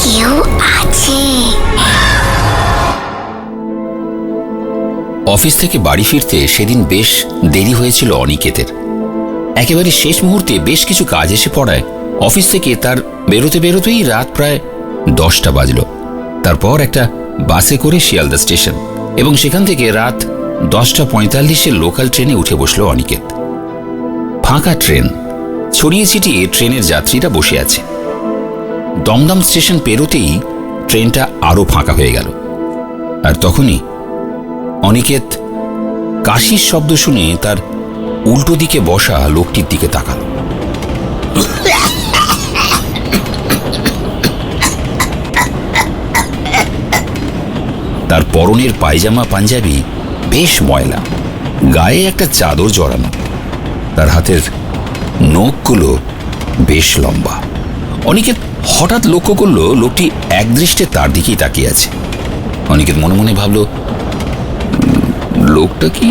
কেউ আছে। অফিস থেকে বাড়ি ফিরতে সেদিন বেশ দেরি হয়েছিল অনিকেতের। একেবারে শেষ মুহূর্তে বেশ কিছু কাজ এসে পড়ায় অফিস থেকে তার বেরোতে বেরোতেই রাত প্রায় 10টা বাজল। তারপর একটা বাসে করে শিয়ালদা স্টেশন এবং সেখান থেকে রাত 10:45 লোকাল ট্রেনে উঠে বসল অনিকেত। ফাঁকা ট্রেন, ছড়িয়ে ছিটিয়ে ট্রেনের যাত্রীরা বসে আছে। দমদম স্টেশন পেরোতেই ট্রেনটা আরো ফাঁকা হয়ে গেল। আর তখনই অনিকেত কাশির শব্দ শুনে তার উল্টো দিকে বসা লোকটির দিকে তাকাল। তার পরনের পায়জামা পাঞ্জাবি বেশ ময়লা, গায়ে একটা চাদর জড়ানো, তার হাতের নখগুলো বেশ লম্বা। অনিকেত হঠাৎ লক্ষ্য করল লোকটি একদৃষ্টে তার দিকেই তাকিয়ে আছে। অনিকেত মনে মনে ভাবল, লোকটা কি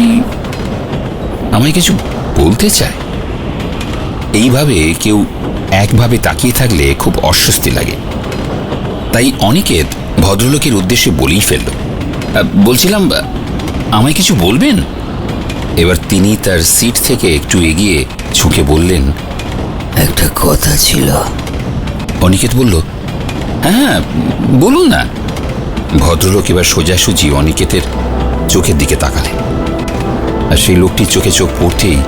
আমায় কিছু বলতে চায়? এইভাবে কেউ একভাবে তাকিয়ে থাকলে খুব অস্বস্তি লাগে। তাই অনিকেত ভদ্রলোকের উদ্দেশ্যে বলেই ফেলল, বলছিলাম, আমায় কিছু বলবেন? এবার তিনি তার সিট থেকে একটু এগিয়ে ঝুঁকে বললেন, একটা কথা ছিল। অনিকেত বলল, হ্যাঁ বলুন না। ভদ্রলোক এবার সোজাসুজি অনিকেতের চোখের দিকে তাকালেন। আর সেই লোকটির চোখে চোখ পড়তেই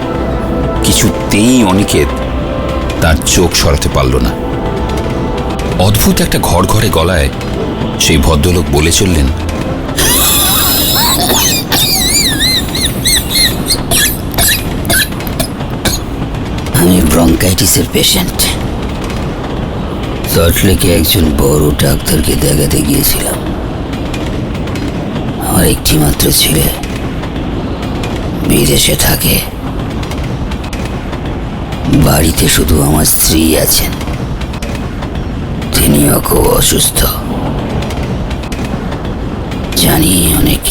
কিছুতেই অনিকেত তার চোখ সরাতে পারল না। অদ্ভুত একটা ঘড়ঘড়ে গলায় সেই ভদ্রলোক বলে চললেন, আমি ব্রঙ্কাইটিসের পেশেন্ট। সল্টলেকে একজন বড় ডাক্তারকে দেখাতে গিয়েছিলাম। আমার একটি মাত্র ছেলে বিদেশে থাকে। বাড়িতে শুধু আমার স্ত্রী আছেন, তিনিও খুব অসুস্থ। জানি অনেক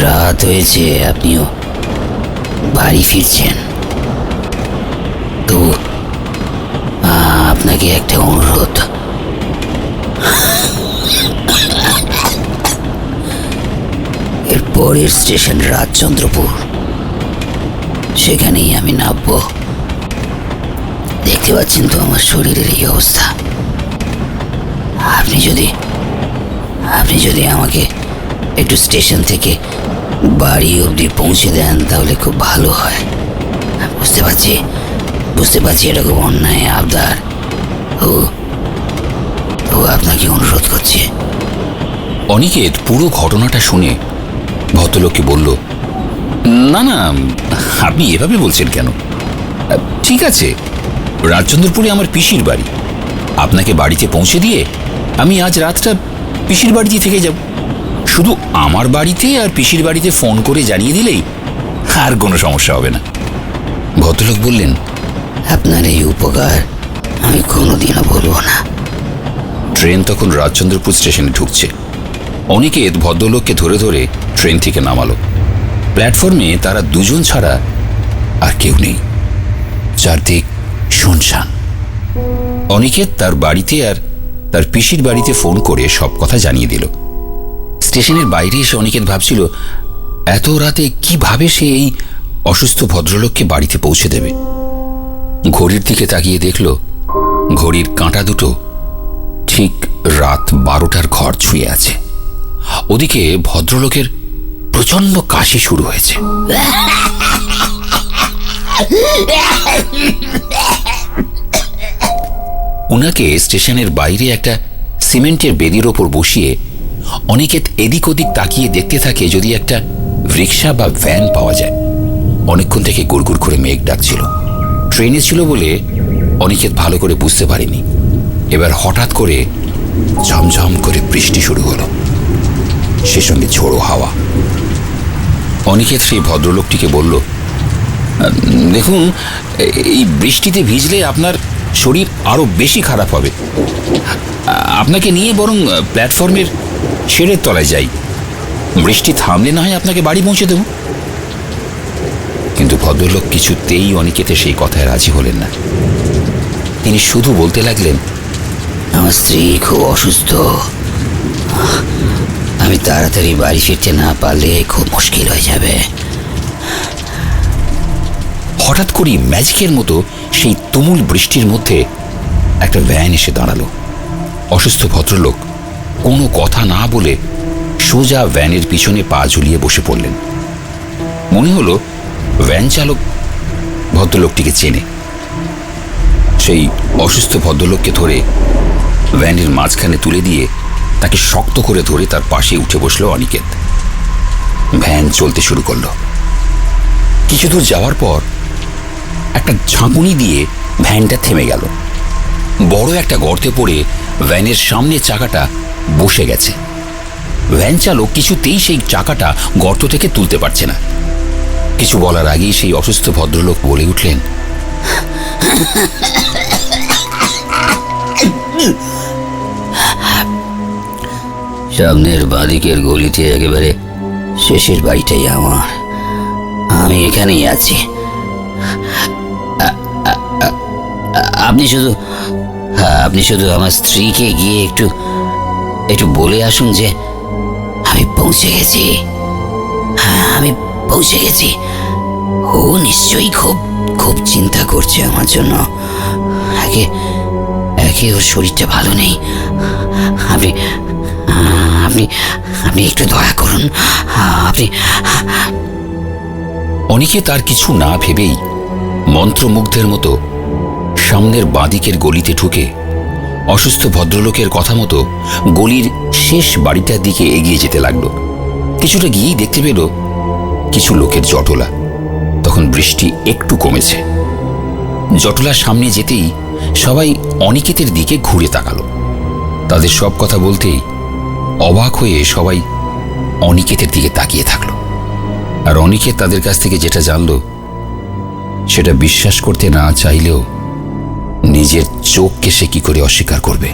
রাত হয়েছে, আপনিও বাড়ি ফিরছেন, তো আপনাকে একটা অনুরোধ। এর পরের স্টেশন রাজচন্দ্রপুর, সেখানেই আমি নামবো। দেখতে পাচ্ছেন তো আমার শরীরের এই অবস্থা। আপনি যদি আমাকে একটু স্টেশন থেকে বাড়ি অবধি পৌঁছে দেন তাহলে খুব ভালো হয়। বুঝতে পারছি এটা খুব অন্যায় আবদার, ও আপনাকে অনুরোধ করছে। অনিকেত পুরো ঘটনাটা শুনে ভদ্রলোককে বলল, না না, আপনি এভাবে বলছেন কেন? ঠিক আছে, রাজচন্দ্রপুরে আমার পিসির বাড়ি। আপনাকে বাড়িতে পৌঁছে দিয়ে আমি আজ রাতটা পিসির বাড়িতে থেকে যাব। শুধু আমার বাড়িতে আর পিসির বাড়িতে ফোন করে জানিয়ে দিলেই আর কোনো সমস্যা হবে না। ভদ্রলোক বললেন, আপনার এই উপকার আমি কোনোদিনও বলবো না। ট্রেন তখন রাজচন্দ্রপুর স্টেশনে ঢুকছে। অনিকেত ভদ্রলোককে ধরে ধরে ট্রেন থেকে নামালো। প্ল্যাটফর্মে তারা দুজন ছাড়া আর কেউ নেই, চারদিক শুনশান। অনিকেত তার বাড়িতে আর তার পিসির বাড়িতে ফোন করে সব কথা জানিয়ে দিল। স্টেশনের বাইরে এসে অনিকেত ভাবছিল, এত রাতে কিভাবে সে এই অসুস্থ ভদ্রলোককে বাড়িতে পৌঁছে দেবে। ঘড়ির দিকে তাকিয়ে দেখল ঘড়ির কাঁটা দুটো ঠিক রাত 12টার ঘর ছুঁয়ে আছে। ওদিকে ভদ্রলোকের প্রচন্ড কাশি শুরু হয়েছে। ওনাকে স্টেশনের বাইরে একটা সিমেন্টের বেদির ওপর বসিয়ে অনিকেত এদিক ওদিক তাকিয়ে দেখতে থাকে যদি একটা রিক্সা বা ভ্যান পাওয়া যায়। অনেকক্ষণ থেকে গুড়গুড় করে মেঘ ডাকছিল। ট্রেনে ছিল বলে অনিকেত ভালো করে বুঝতে পারেনি। এবার হঠাৎ করে ঝমঝম করে বৃষ্টি শুরু হলো, সে সঙ্গে ঝোড়ো হাওয়া। অনিকেত সেই ভদ্রলোকটিকে বলল, দেখুন, এই বৃষ্টিতে ভিজলে আপনার শরীর আরো বেশি খারাপ হবে। আপনাকে নিয়ে বরং প্ল্যাটফর্মের শেডের তলায় যাই, বৃষ্টি থামলে না হয় আপনাকে বাড়ি পৌঁছে দেব। কিন্তু ভদ্রলোক কিছুতেই অনিকেতের সেই কথায় রাজি হলেন না। তিনি শুধু বলতে লাগলেন, আমার স্ত্রী খুব অসুস্থ, আমি তাড়াতাড়ি বাড়ি ফিরতে না পারলে খুব মুশকিল হয়ে যাবে। হঠাৎ করেই ম্যাজিকের মতো সেই তুমুল বৃষ্টির মধ্যে একটা ভ্যান এসে দাঁড়ালো। অসুস্থ ভদ্রলোক কোনো কথা না বলে সোজা ভ্যানের পিছনে পা ঝুলিয়ে বসে পড়লেন। মনে হলো ভ্যান চালক ভদ্রলোকটিকে চেনে। সেই অসুস্থ ভদ্রলোককে ধরে ভ্যানের মাঝখানে তুলে দিয়ে তাকে শক্ত করে ধরে তার পাশে উঠে বসলো অনিকেত। ভ্যান চলতে শুরু করলো। কিছু দূর যাওয়ার পর একটা ঝাঁকুনি দিয়ে ভ্যানটা থেমে গেল। বড় একটা গর্তে পড়ে ভ্যানের সামনের চাকাটা বসে গেছে। ভ্যান চালক কিছুতেই সেই চাকাটা গর্ত থেকে তুলতে পারছে না। কিছু বলার আগেই সেই অসুস্থ ভদ্রলোক বলে উঠলেন, সামনের বাঁদিকের গলিতে একেবারে শেষের বাড়িটাই আমার, আমি এখানেই আছি। আপনি শুধু আমার স্ত্রীকে গিয়ে একটু বলে আসুন যে আমি পৌঁছে গেছি। আমি পৌঁছে গেছি। ও নিশ্চয়ই খুব খুব চিন্তা করছে আমার জন্য। একে ওর শরীরটা ভালো নেই। আপনি আপনি আপনি একটু দয়া করুন। আপনি অনিকে তার কিছু না ভেবেই মন্ত্রমুগ্ধের মতো সামনের বাঁদিকের গলিতে ঢুকে অসুস্থ ভদ্রলোকের কথা মতো গলির শেষ বাড়িটার দিকে এগিয়ে যেতে লাগলো। কিছুটা গিয়েই দেখতে পেল কিছু লোকের জটলা। তখন বৃষ্টি একটু কমেছে। জটলার সামনে যেতেই সবাই অনিকেতের দিকে ঘুরে তাকালো। তাদের সব কথা বলতেই অবাক হয়ে সবাই অনিকেতের দিকে তাকিয়ে থাকলো। আর অনিকেত তাদের কাছ থেকে যেটা জানলো সেটা বিশ্বাস করতে না চাইলেও নিজের চোখকে সে কি করে অস্বীকার করবে।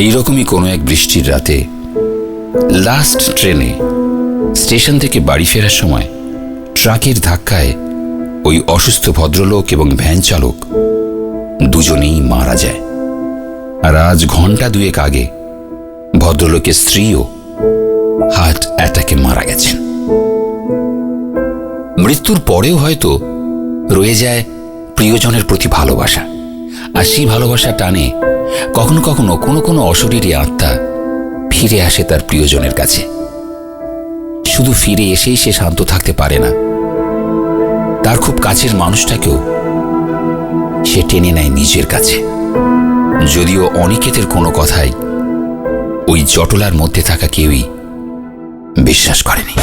এইরকমই কোনো এক বৃষ্টির রাতে লাস্ট ট্রেনে স্টেশন থেকে বাড়ি ফেরার সময় ট্রাকের ধাক্কায় ওই অসুস্থ ভদ্রলোক এবং ভ্যান চালক দুজনেই মারা যায়। আর আজ ঘন্টা দুয়েক আগে ভদ্রলোকের স্ত্রীও হার্ট অ্যাটাকে মারা গেছেন। মৃত্যুর পরেও হয়তো রয়ে যায় প্রিয়জনের প্রতি ভালোবাসা। আর সেই ভালোবাসা টানে কখনো কখনো কোনো কোনো অশরীরী আত্মা ফিরে আসে তার প্রিয়জনের কাছে। শুধু ফিরে এসেই সে শান্ত থাকতে পারে না, তার খুব কাছের মানুষটাকেও সে টেনে নেয় নিজের কাছে। যদিও অনিকেতের কোনো কথাই ওই জটলার মধ্যে থাকা কেউই বিশ্বাস করেনি।